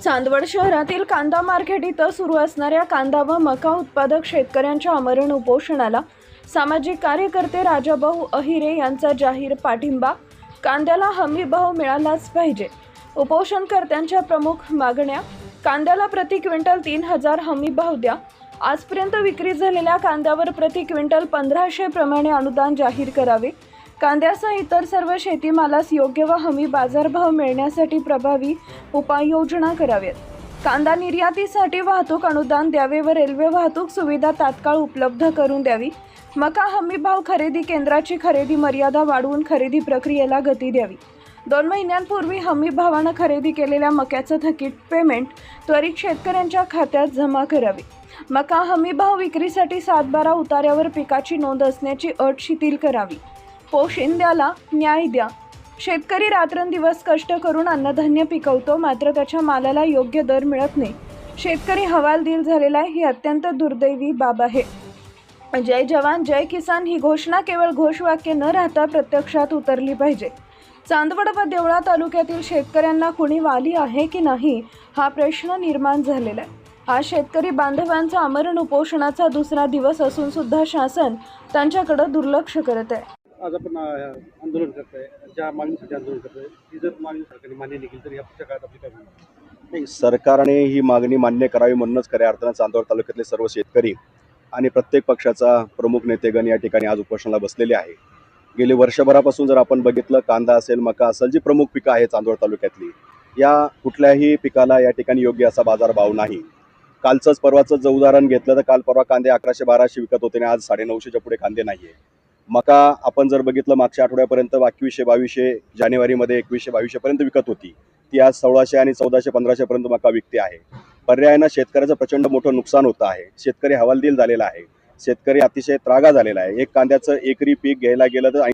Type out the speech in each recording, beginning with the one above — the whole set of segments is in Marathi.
चांदवड शहरातील कांदा मार्केट इथं सुरू असणाऱ्या कांदा व मका उत्पादक शेतकऱ्यांच्या आमरण उपोषणाला सामाजिक कार्यकर्ते राजाभाऊ अहिरे यांचा जाहीर पाठिंबा. कांद्याला हमी भाव मिळालाच पाहिजे. उपोषणकर्त्यांच्या प्रमुख मागण्या: कांद्याला प्रति क्विंटल 3000 हमी भाव द्या. आजपर्यंत विक्री झालेल्या कांद्यावर प्रति क्विंटल 1500 प्रमाणे अनुदान जाहीर करावे. कांद्यासह इतर सर्व शेतीमालास योग्य व हमी बाजारभाव मिळण्यासाठी प्रभावी उपाययोजना कराव्यात. कांदा निर्यातीसाठी वाहतूक अनुदान द्यावे व रेल्वे वाहतूक सुविधा तात्काळ उपलब्ध करून द्यावी. मका हमी भाव खरेदी केंद्राची खरेदी मर्यादा वाढवून खरेदी प्रक्रियेला गती द्यावी. 2 महिन्यांपूर्वी हमी भावानं खरेदी केलेल्या मक्याचं थकीत पेमेंट त्वरित शेतकऱ्यांच्या खात्यात जमा करावे. मका हमी भाव विक्रीसाठी 7/12 उतार्यावर पिकाची नोंद असण्याची अट शिथिल करावी. पोशिंद्याला न्याय द्या. शेतकरी रात्रंदिवस कष्ट करून अन्नधान्य पिकवतो, मात्र त्याच्या मालाला योग्य दर मिळत नाही. शेतकरी हवालदिल झालेला आहे. ही अत्यंत दुर्दैवी बाब आहे. जय जवान जय किसान ही घोषणा केवळ घोषवाक्य न राहता प्रत्यक्षात उतरली पाहिजे. चांदवड व देवळा तालुक्यातील शेतकऱ्यांना कुणी वाली आहे की नाही हा प्रश्न निर्माण झालेला आहे. हा शेतकरी बांधवांचा आमरण उपोषणाचा दुसरा दिवस असून सुद्धा शासन त्यांच्याकडे दुर्लक्ष करत आहे. आज आपण आंदोलन करतोय, ज्या मागणीसाठी आंदोलन करतोय ती जर मागणी सरकारने मान्य नाही केली तर या पुढच्या काळात आपली काय भूमिका? नाही, सरकारने ही मागणी मान्य करावी म्हणूनच खऱ्या अर्थानं चांदवड तालुक्यातले सर्व शेतकरी आणि प्रत्येक पक्षाचा प्रमुख नेतेगण या ठिकाणी आज उपोषणाला बसलेले आहे. गेली वर्षभरापासून जर आपण बघितलं, कांदा असेल, मका असेल, जी प्रमुख पिकं आहेत चांदवड तालुक्यातली, या कुठल्याही पिकाला या ठिकाणी योग्य असा बाजारभाव नाही. कालचंच परवाचं जर उदाहरण घेतलं तर काल परवा कांदे 1100-1200 विकत होते आणि आज 950च्या पुढे कांदे नाही आहे. मका आपण जर बघितलं, मागच्या आठवड्यापर्यंत 2100-2200 जानेवारीमध्ये 2100-2200 पर्यंत विकत होती, ती आज 1600 आणि 1400-1500 पर्यंत मका विकते आहे. पर्यायानं शेतकऱ्याचं प्रचंड मोठं नुकसान होतं आहे. शेतकरी हवालदिल झालेला आहे. शेतकरी अतिशय त्रागा झालेला आहे. एक कांद्याचं एकरी पीक घ्यायला गेलं तर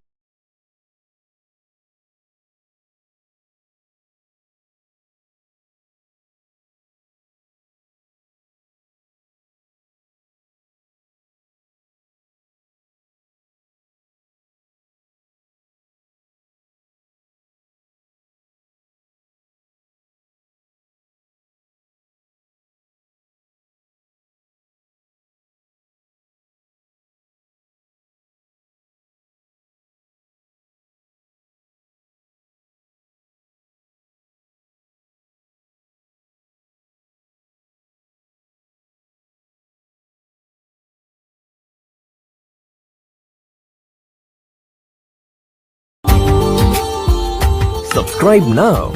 Subscribe now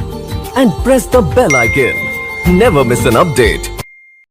and press the bell icon. Never miss an update.